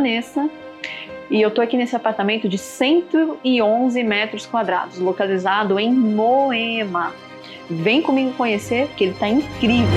Vanessa e eu tô aqui nesse apartamento de 111 metros quadrados, localizado em Moema. Vem comigo conhecer, porque ele tá incrível.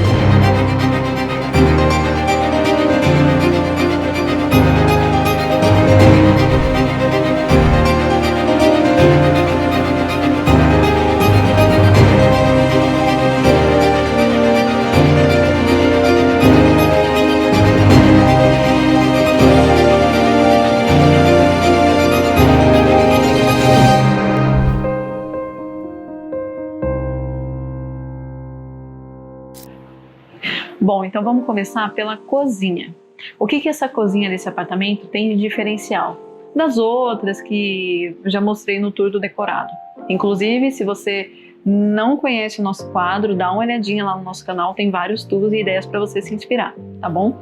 Bom, então vamos começar pela cozinha. O que essa cozinha desse apartamento tem de diferencial das outras que eu já mostrei no tour do decorado? Inclusive, se você não conhece o nosso quadro, dá uma olhadinha lá no nosso canal, tem vários tours e ideias para você se inspirar, tá bom?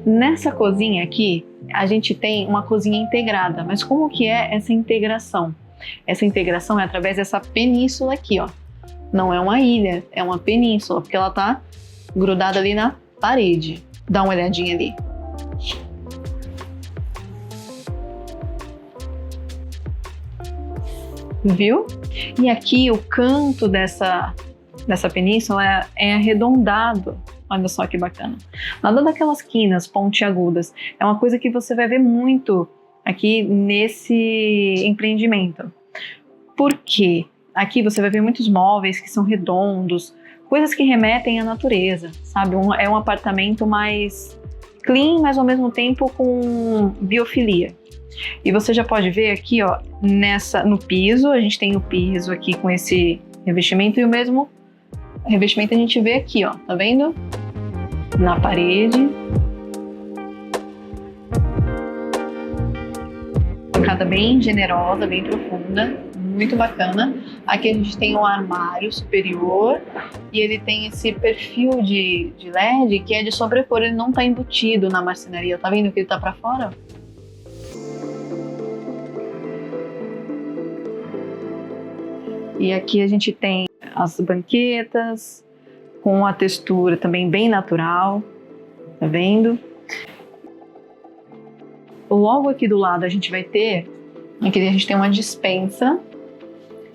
Nessa cozinha aqui, a gente tem uma cozinha integrada, mas como que é essa integração? Essa integração é através dessa península aqui, ó. Não é uma ilha, é uma península, porque ela tá grudada ali na parede. Dá uma olhadinha ali. Viu? E aqui o canto dessa península é arredondado. Olha só que bacana. Nada daquelas quinas pontiagudas. É uma coisa que você vai ver muito aqui nesse empreendimento. Por quê? Aqui você vai ver muitos móveis que são redondos, coisas que remetem à natureza, sabe? É um apartamento mais clean, mas ao mesmo tempo com biofilia. E você já pode ver aqui, ó, no piso, a gente tem o piso aqui com esse revestimento e o mesmo revestimento a gente vê aqui, ó, tá vendo? Na parede. Bancada bem generosa, bem profunda, muito bacana. Aqui a gente tem um armário superior e ele tem esse perfil de LED que é de sobrepor, ele não está embutido na marcenaria. Tá vendo que ele tá para fora? E aqui a gente tem as banquetas com a textura também bem natural, tá vendo? Logo aqui do lado a gente vai ter, aqui a gente tem uma despensa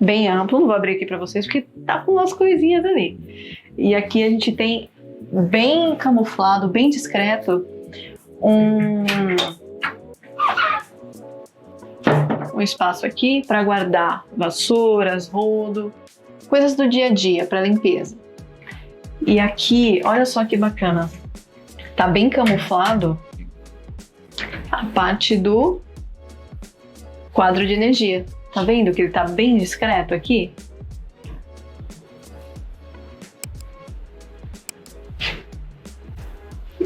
bem ampla, não vou abrir aqui para vocês porque tá com umas coisinhas ali. E aqui a gente tem bem camuflado, bem discreto, um espaço aqui para guardar vassouras, rodo, coisas do dia a dia para limpeza. E aqui, olha só que bacana, tá bem camuflado a parte do quadro de energia. Tá vendo que ele tá bem discreto aqui?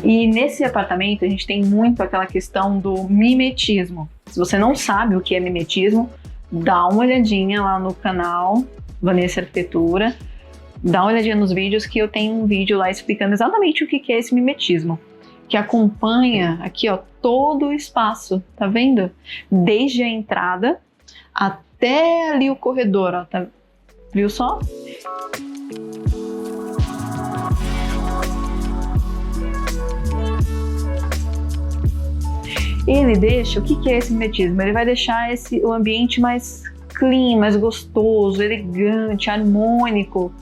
E nesse apartamento a gente tem muito aquela questão do mimetismo. Se você não sabe o que é mimetismo, dá uma olhadinha lá no canal Vanessa Arquitetura, dá uma olhadinha nos vídeos que eu tenho um vídeo lá explicando exatamente o que é esse mimetismo, que acompanha aqui, ó, todo o espaço, tá vendo? Desde a entrada até ali o corredor, ó, tá? Viu só? Ele deixa, o que é esse mimetismo? Ele vai deixar o ambiente mais clean, mais gostoso, elegante, harmônico.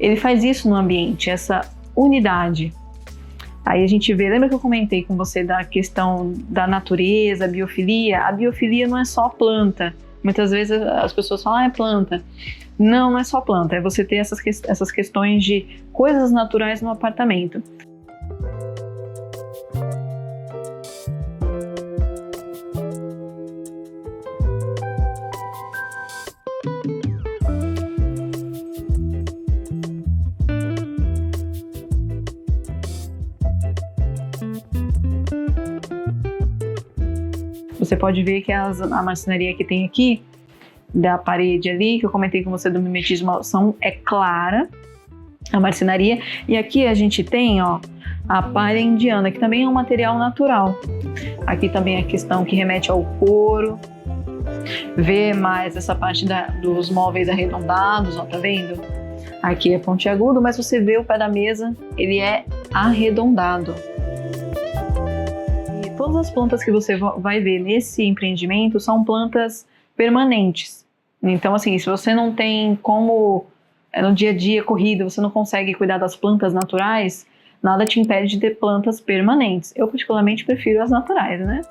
Ele faz isso no ambiente, essa unidade. Aí a gente vê, lembra que eu comentei com você da questão da natureza, a biofilia? A biofilia não é só planta. Muitas vezes as pessoas falam, é planta. Não, não é só planta, é você ter essas questões de coisas naturais no apartamento. Você pode ver que a marcenaria que tem aqui, da parede ali, que eu comentei com você do mimetismo, é clara, a marcenaria. E aqui a gente tem, ó, a palha indiana, que também é um material natural. Aqui também a questão que remete ao couro. Vê mais essa parte dos móveis arredondados, ó, tá vendo? Aqui é pontiagudo, mas você vê o pé da mesa, ele é arredondado. todas as plantas que você vai ver nesse empreendimento são plantas permanentes. Então, assim, se você não tem como, no dia a dia corrido, você não consegue cuidar das plantas naturais, nada te impede de ter plantas permanentes. Eu, particularmente, prefiro as naturais, né?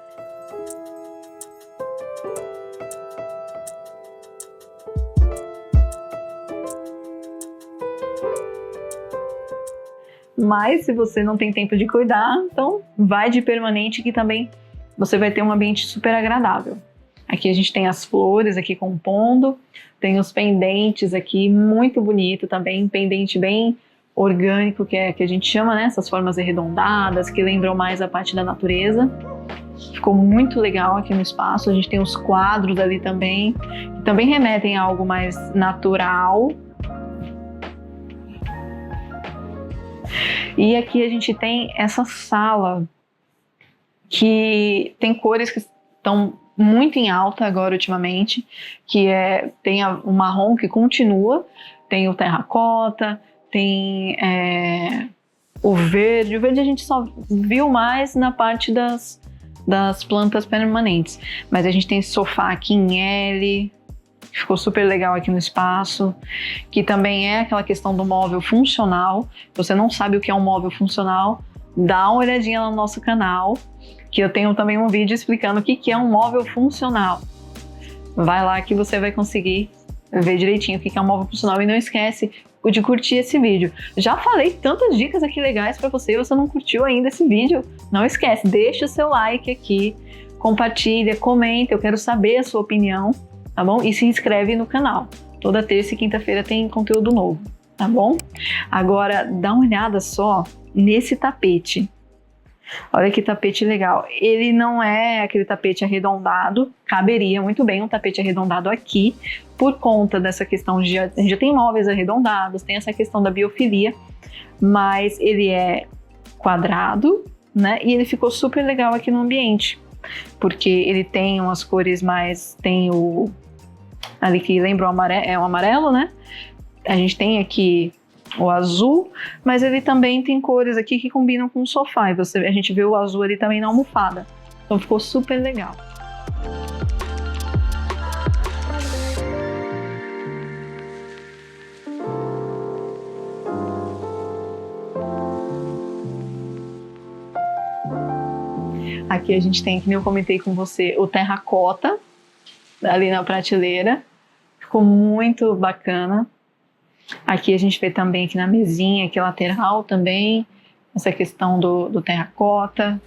Mas se você não tem tempo de cuidar, então vai de permanente, que também você vai ter um ambiente super agradável. Aqui a gente tem as flores aqui compondo, tem os pendentes aqui, muito bonito também, pendente bem orgânico, que a gente chama, né? Essas formas arredondadas, que lembram mais a parte da natureza. Ficou muito legal aqui no espaço. A gente tem os quadros ali também, que também remetem a algo mais natural. E aqui a gente tem essa sala que tem cores que estão muito em alta agora ultimamente, que tem o marrom que continua, tem o terracota, tem o verde. O verde a gente só viu mais na parte das plantas permanentes, mas a gente tem esse sofá aqui em L, que ficou super legal aqui no espaço, que também é aquela questão do móvel funcional. Se você não sabe o que é um móvel funcional, dá uma olhadinha no nosso canal, que eu tenho também um vídeo explicando o que é um móvel funcional. Vai lá que você vai conseguir ver direitinho o que é um móvel funcional, e não esquece de curtir esse vídeo. Já falei tantas dicas aqui legais para você, você não curtiu ainda esse vídeo? Não esquece, deixa o seu like aqui, compartilha, comenta, eu quero saber a sua opinião, tá bom? E se inscreve no canal. Toda terça e quinta-feira tem conteúdo novo, tá bom? Agora, dá uma olhada só nesse tapete. Olha que tapete legal. Ele não é aquele tapete arredondado, caberia muito bem um tapete arredondado aqui, por conta dessa questão de a gente já tem móveis arredondados, tem essa questão da biofilia, mas ele é quadrado, né? E ele ficou super legal aqui no ambiente, porque ele tem umas cores mais, tem o ali que lembra o amarelo, né? A gente tem aqui o azul, mas ele também tem cores aqui que combinam com o sofá, e a gente vê o azul ali também na almofada, então ficou super legal. Aqui a gente tem, que nem eu comentei com você, o terracota ali na prateleira, ficou muito bacana. Aqui a gente vê também aqui na mesinha, aqui lateral também, essa questão do terracota.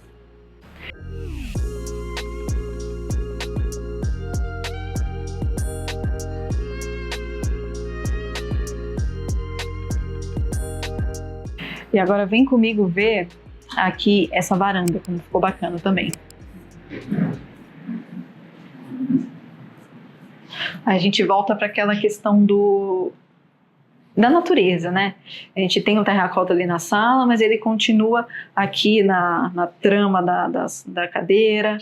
E agora vem comigo ver aqui essa varanda, como ficou bacana também. A gente volta para aquela questão da natureza, né? A gente tem o terracota ali na sala, mas ele continua aqui na trama da cadeira.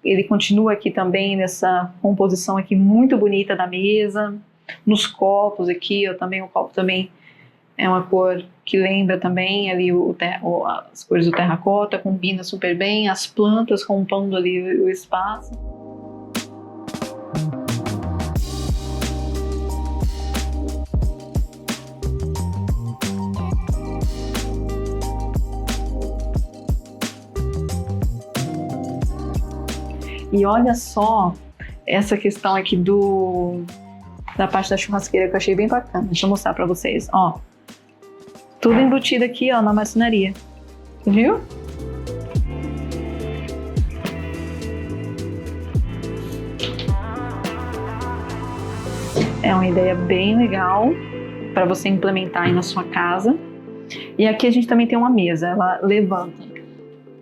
Ele continua aqui também nessa composição aqui muito bonita da mesa. Nos copos aqui, também o copo também é uma cor que lembra também ali as cores do terracota, combina super bem. As plantas compondo ali o espaço. E olha só essa questão aqui da parte da churrasqueira, que eu achei bem bacana. Deixa eu mostrar pra vocês, ó. Tudo embutido aqui, ó, na marcenaria. Viu? É uma ideia bem legal para você implementar aí na sua casa. E aqui a gente também tem uma mesa, ela levanta.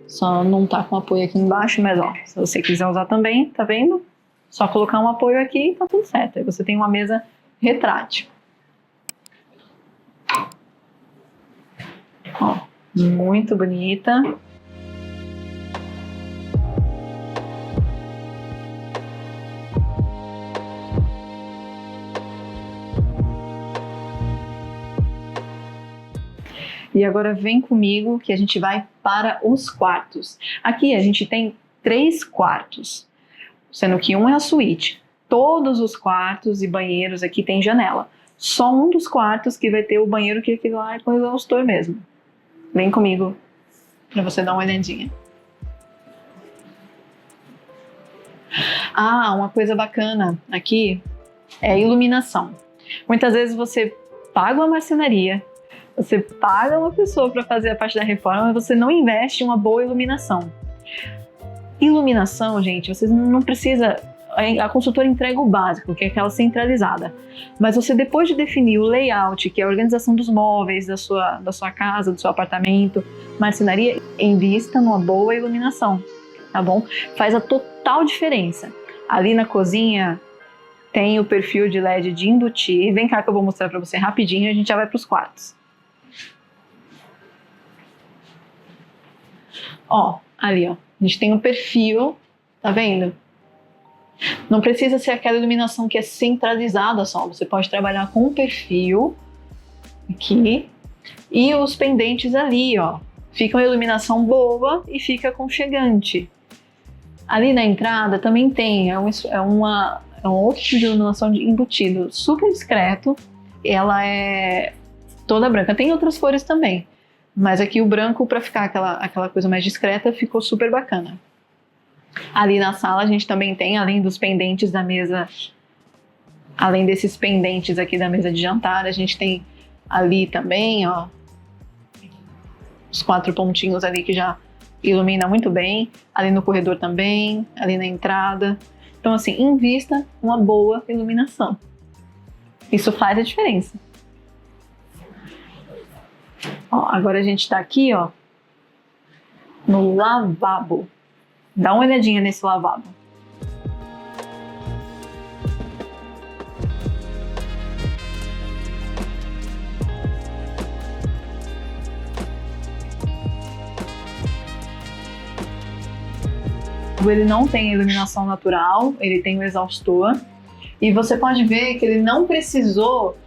Só não tá com apoio aqui embaixo, mas ó, se você quiser usar também, tá vendo? Só colocar um apoio aqui e tá tudo certo. Aí você tem uma mesa retrátil. Ó, muito bonita. E agora vem comigo que a gente vai para os quartos. Aqui a gente tem 3 quartos, sendo que um é a suíte. Todos os quartos e banheiros aqui tem janela. Só um dos quartos que vai ter o banheiro que fica lá com o exaustor mesmo. Vem comigo para você dar uma olhadinha. Ah, uma coisa bacana aqui é a iluminação. Muitas vezes você paga uma marcenaria, você paga uma pessoa para fazer a parte da reforma, mas você não investe em uma boa iluminação. Iluminação, gente, você não precisa... A consultora entrega o básico, que é aquela centralizada. Mas você, depois de definir o layout, que é a organização dos móveis da sua casa, do seu apartamento, marcenaria, invista numa boa iluminação, tá bom? Faz a total diferença. Ali na cozinha tem o perfil de LED de embutir. Vem cá que eu vou mostrar para você rapidinho e a gente já vai para os quartos. Ó, ali ó, a gente tem um perfil, tá vendo? Não precisa ser aquela iluminação que é centralizada só, você pode trabalhar com um perfil aqui e os pendentes ali, ó. Fica uma iluminação boa e fica aconchegante. Ali na entrada também tem, é um outro tipo de iluminação embutido, super discreto. Ela é toda branca, tem outras cores também, mas aqui o branco, para ficar aquela coisa mais discreta, ficou super bacana. Ali na sala a gente também tem, além dos pendentes da mesa, além desses pendentes aqui da mesa de jantar, a gente tem ali também, ó, os 4 pontinhos ali que já ilumina muito bem, ali no corredor também, ali na entrada. Então assim, invista uma boa iluminação. Isso faz a diferença. Ó, agora a gente tá aqui, ó, no lavabo. Dá uma olhadinha nesse lavabo. Ele não tem iluminação natural, ele tem o exaustor. E você pode ver que ele não precisou...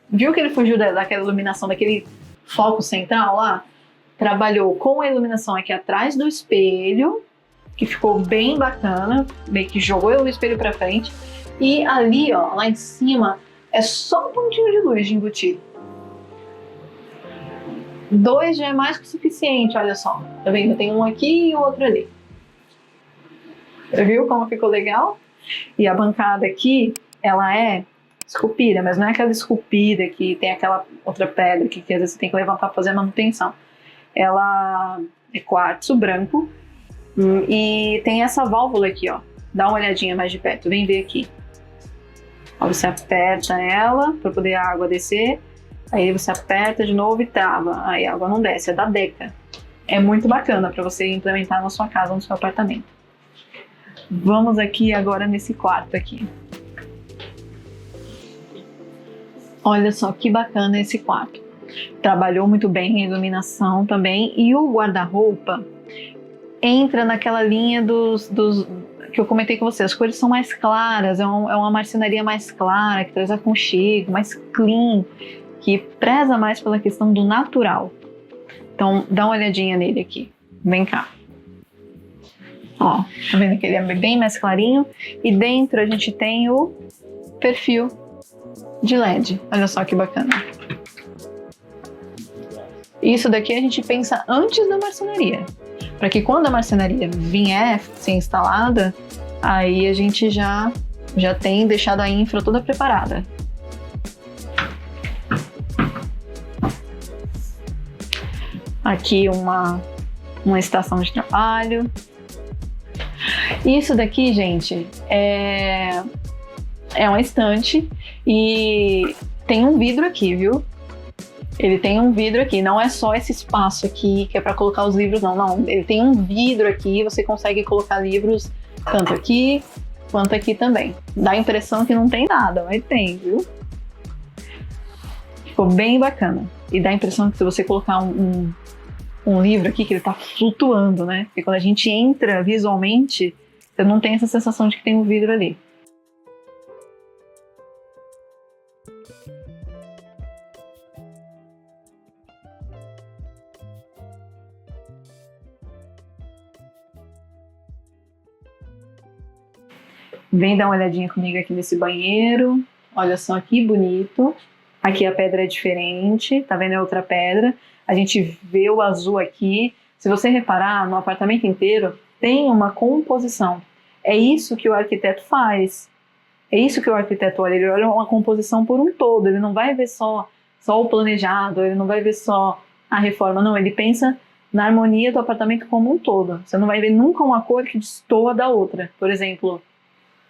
Viu que ele fugiu daquela iluminação, daquele foco central lá? Trabalhou com a iluminação aqui atrás do espelho, que ficou bem bacana, meio que jogou o espelho pra frente. E ali, ó, lá em cima, é só um pontinho de luz de embutir. 2 já é mais que o suficiente, olha só. Tá vendo? Tem um aqui e o outro ali. Viu como ficou legal? E a bancada aqui, ela é esculpida, mas não é aquela esculpida que tem aquela outra pedra que às vezes você tem que levantar pra fazer a manutenção. Ela é quartzo branco. E tem essa válvula aqui, ó. Dá uma olhadinha mais de perto, vem ver aqui. Ó, você aperta ela para poder a água descer. Aí você aperta de novo e trava. Aí a água não desce, é da Deca. É muito bacana para você implementar na sua casa, no seu apartamento. Vamos aqui agora nesse quarto aqui. Olha só que bacana esse quarto. Trabalhou muito bem a iluminação também. E o guarda-roupa entra naquela linha dos que eu comentei com você. As cores são mais claras, é uma marcenaria mais clara, que traz aconchego, mais clean, que preza mais pela questão do natural. Então dá uma olhadinha nele aqui, vem cá. Ó, tá vendo que ele é bem mais clarinho? E dentro a gente tem o perfil de LED, olha só que bacana. Isso daqui a gente pensa antes da marcenaria, para que quando a marcenaria vier ser instalada, aí a gente já tem deixado a infra toda preparada. Aqui uma estação de trabalho. Isso daqui, gente, é uma estante e tem um vidro aqui, viu? Ele tem um vidro aqui, não é só esse espaço aqui que é para colocar os livros, não. Ele tem um vidro aqui, você consegue colocar livros tanto aqui quanto aqui também. Dá a impressão que não tem nada, mas tem, viu? Ficou bem bacana. E dá a impressão que se você colocar um livro aqui, que ele tá flutuando, né? Porque quando a gente entra visualmente, você não tem essa sensação de que tem um vidro ali. Vem dar uma olhadinha comigo aqui nesse banheiro. Olha só que bonito. Aqui a pedra é diferente, tá vendo? É outra pedra. A gente vê o azul aqui. Se você reparar, no apartamento inteiro tem uma composição. É isso que o arquiteto faz. É isso que o arquiteto olha. Ele olha uma composição por um todo. Ele não vai ver só o planejado, ele não vai ver só a reforma. Não, ele pensa na harmonia do apartamento como um todo. Você não vai ver nunca uma cor que destoa da outra. Por exemplo,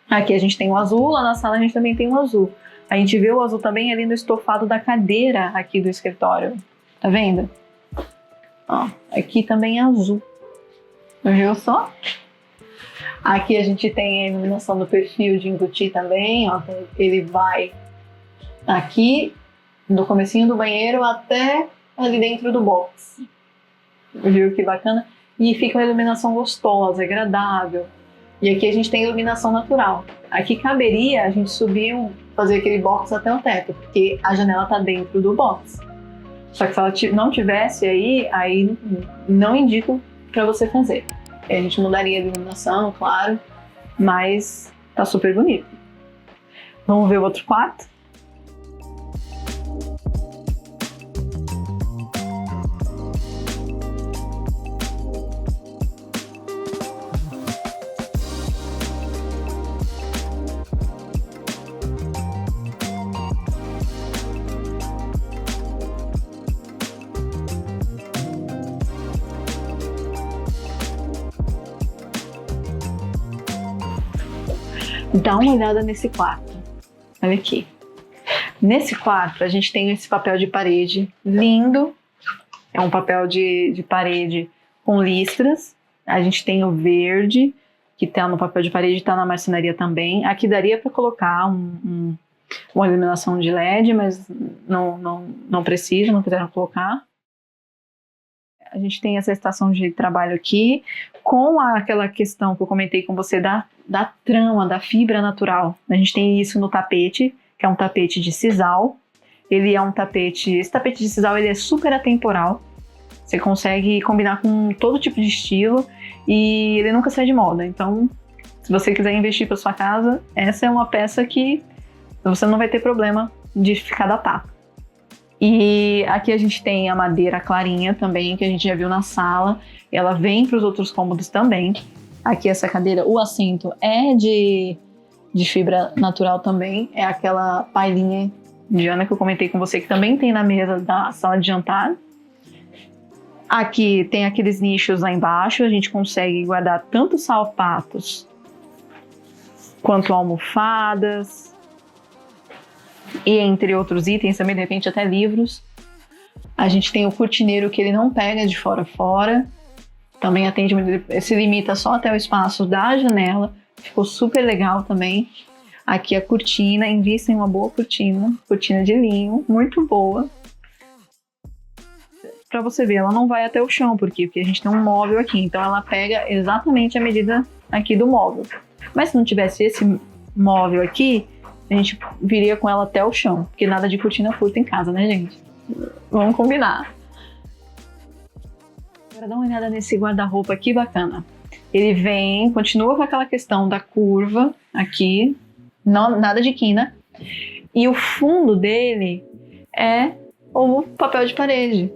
aqui a gente tem o azul, lá na sala a gente também tem o azul. A gente vê o azul também ali no estofado da cadeira aqui do escritório. Tá vendo? Ó, aqui também é azul. Viu só? Aqui a gente tem a iluminação do perfil de embutir também. Ó, ele vai aqui do comecinho do banheiro até ali dentro do box. Viu que bacana? E fica uma iluminação gostosa, agradável. E aqui a gente tem iluminação natural. Aqui caberia a gente subir, fazer aquele box até o teto, porque a janela está dentro do box. Só que se ela não tivesse aí não indico para você fazer. A gente mudaria a iluminação, claro, mas tá super bonito. Vamos ver o outro quarto? Dá uma olhada nesse quarto. Olha aqui. Nesse quarto, a gente tem esse papel de parede lindo. É um papel de parede com listras. A gente tem o verde, que está no papel de parede e está na marcenaria também. Aqui daria para colocar uma iluminação de LED, mas não precisa, não quiseram colocar. A gente tem essa estação de trabalho aqui, com aquela questão que eu comentei com você da trama, da fibra natural. A gente tem isso no tapete, que é um tapete de sisal. Ele é um tapete... Esse tapete de sisal ele é super atemporal. Você consegue combinar com todo tipo de estilo e ele nunca sai de moda. Então, se você quiser investir para sua casa, essa é uma peça que você não vai ter problema de ficar datado. E aqui a gente tem a madeira clarinha também, que a gente já viu na sala. Ela vem para os outros cômodos também. Aqui essa cadeira, o assento é de fibra natural também. É aquela pailinha indiana que eu comentei com você, que também tem na mesa da sala de jantar. Aqui tem aqueles nichos lá embaixo. A gente consegue guardar tanto sapatos quanto almofadas. E entre outros itens também, de repente até livros. A gente tem o cortineiro que ele não pega de fora a fora. Também atende, se limita só até o espaço da janela. Ficou super legal também. Aqui a cortina, invista em uma boa cortina de linho, muito boa. Pra você ver, ela não vai até o chão, porque a gente tem um móvel aqui. Então ela pega exatamente a medida aqui do móvel. Mas se não tivesse esse móvel aqui, a gente viria com ela até o chão, porque nada de cortina curta em casa, né, gente? Vamos combinar. Agora dá uma olhada nesse guarda-roupa aqui, bacana. Ele continua com aquela questão da curva aqui, nada de quina. E o fundo dele é o papel de parede.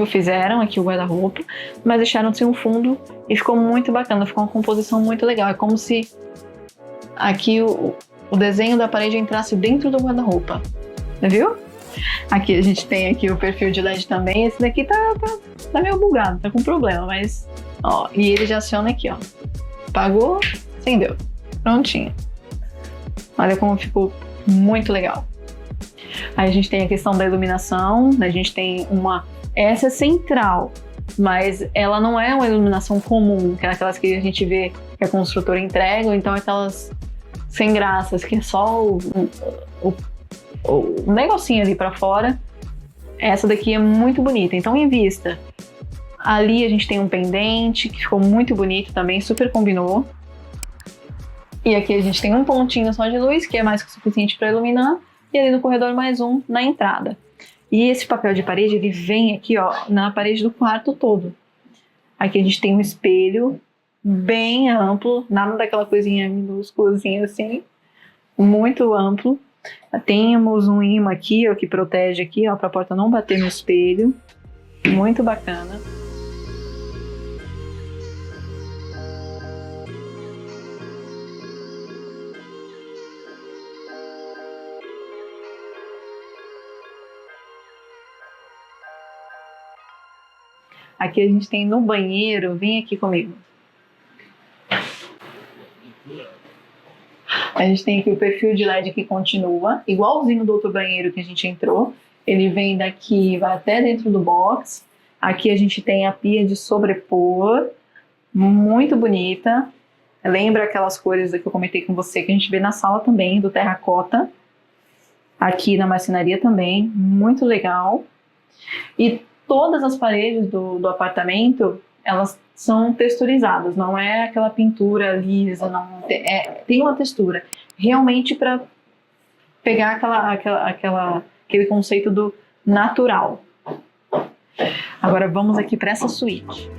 Fizeram aqui o guarda-roupa, mas deixaram sem um fundo e ficou muito bacana, ficou uma composição muito legal. É como se aqui o desenho da parede entrasse dentro do guarda-roupa, viu? Aqui a gente tem aqui o perfil de LED também. Esse daqui tá meio bugado, tá com problema, mas ó, e ele já aciona aqui, ó. Apagou, acendeu, prontinho. Olha como ficou muito legal. Aí a gente tem a questão da iluminação, a gente tem essa é central, mas ela não é uma iluminação comum, que é aquelas que a gente vê que a construtora entrega, ou então aquelas sem graças, que é só o negocinho ali pra fora. Essa daqui é muito bonita, então invista. Ali a gente tem um pendente que ficou muito bonito também, super combinou. E aqui a gente tem um pontinho só de luz, que é mais que o suficiente para iluminar. E ali no corredor mais um na entrada. E esse papel de parede, ele vem aqui, ó, na parede do quarto todo. Aqui a gente tem um espelho bem amplo, nada daquela coisinha minúsculazinha assim, muito amplo. Temos um ímã aqui, ó, que protege aqui, ó, para a porta não bater no espelho. Muito bacana. Aqui a gente tem no banheiro, vem aqui comigo. A gente tem aqui o perfil de LED que continua, igualzinho do outro banheiro que a gente entrou. Ele vem daqui, vai até dentro do box. Aqui a gente tem a pia de sobrepor, muito bonita. Lembra aquelas cores que eu comentei com você, que a gente vê na sala também, do terracota. Aqui na marcenaria também, muito legal. E todas as paredes do apartamento, elas são texturizadas, não é aquela pintura lisa, não tem uma textura realmente para pegar aquele conceito do natural. Agora vamos aqui para essa suíte.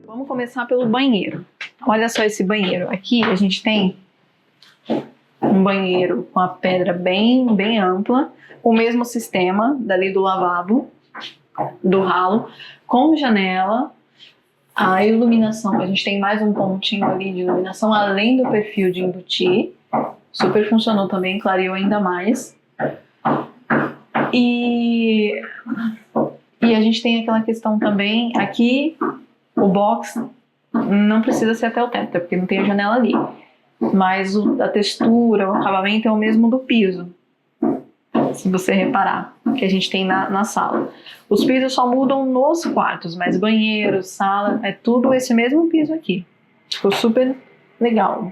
Vamos começar pelo banheiro. Olha só esse banheiro. Aqui a gente tem um banheiro com a pedra bem ampla, o mesmo sistema dali do lavabo, do ralo, com janela. A iluminação, a gente tem mais um pontinho ali de iluminação, além do perfil de embutir. Super funcionou também, clareou ainda mais. E a gente tem aquela questão também, aqui o box não precisa ser até o teto, porque não tem a janela ali. Mas a textura, o acabamento é o mesmo do piso. Se você reparar, que a gente tem na sala. Os pisos só mudam nos quartos, mas banheiro, sala, é tudo esse mesmo piso aqui. Ficou super legal.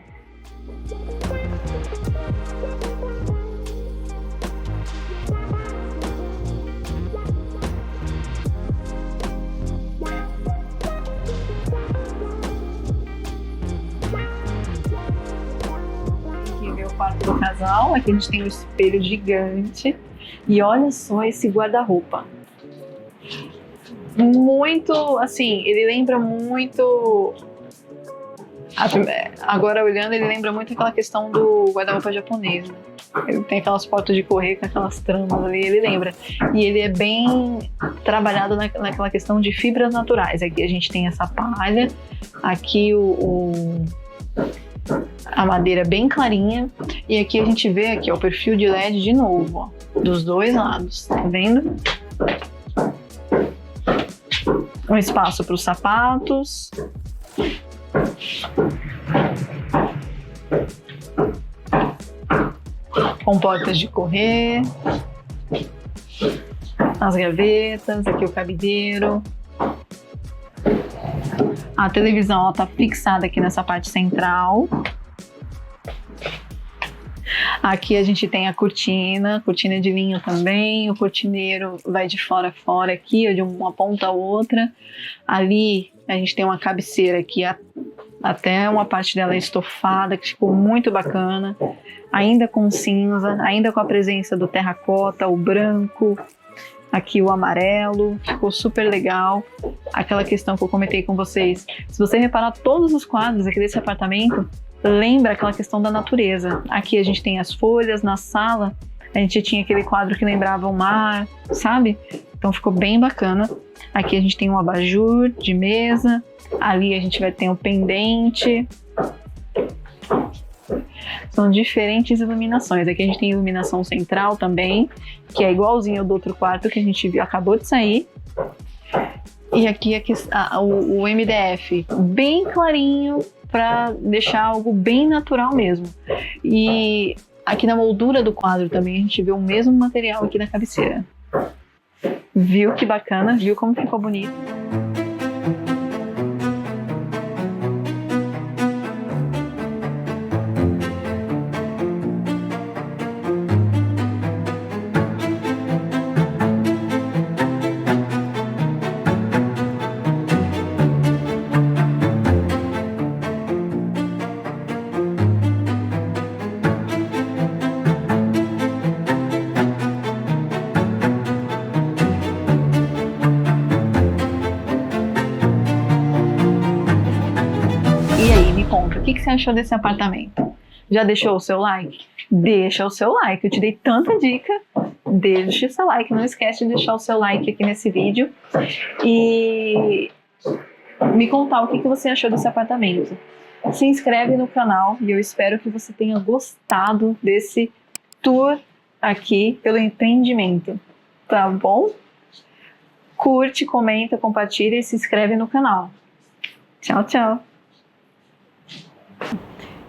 Quarto do casal, aqui a gente tem um espelho gigante e olha só esse guarda-roupa, muito assim, ele lembra muito, agora olhando, ele lembra muito aquela questão do guarda-roupa japonês, né? Ele tem aquelas portas de correr com aquelas tramas ali, ele lembra, e ele é bem trabalhado naquela questão de fibras naturais. Aqui a gente tem essa palha, aqui a madeira bem clarinha, e aqui a gente vê aqui ó, o perfil de LED de novo, ó, dos dois lados, tá vendo? Um espaço para os sapatos, com portas de correr, as gavetas, aqui o cabideiro. A televisão está fixada aqui nessa parte central. Aqui a gente tem a cortina de linho também. O cortineiro vai de fora a fora aqui, de uma ponta a outra. Ali a gente tem uma cabeceira aqui, até uma parte dela é estofada, que ficou muito bacana. Ainda com cinza, ainda com a presença do terracota, o branco. Aqui o amarelo, ficou super legal. Aquela questão que eu comentei com vocês. Se você reparar, todos os quadros aqui desse apartamento lembra aquela questão da natureza. Aqui a gente tem as folhas, na sala a gente tinha aquele quadro que lembrava o mar, sabe? Então ficou bem bacana. Aqui a gente tem um abajur de mesa. Ali a gente vai ter um pendente. São diferentes iluminações. Aqui a gente tem iluminação central também, que é igualzinho ao do outro quarto que a gente viu, acabou de sair. E aqui o MDF bem clarinho para deixar algo bem natural mesmo. E aqui na moldura do quadro também a gente vê o mesmo material aqui na cabeceira. Viu que bacana? Viu como ficou bonito? que você achou desse apartamento? Já deixou o seu like? Deixa o seu like. Eu te dei tanta dica. Deixa o seu like. Não esquece de deixar o seu like aqui nesse vídeo. E me contar o que você achou desse apartamento. Se inscreve no canal e eu espero que você tenha gostado desse tour aqui pelo empreendimento. Tá bom? Curte, comenta, compartilha e se inscreve no canal. Tchau, tchau!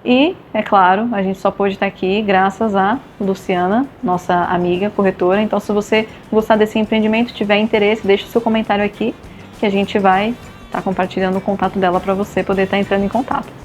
E, é claro, a gente só pôde estar aqui graças a Luciana, nossa amiga corretora. Então, se você gostar desse empreendimento, tiver interesse, deixa o seu comentário aqui que a gente vai estar compartilhando o contato dela para você poder estar entrando em contato.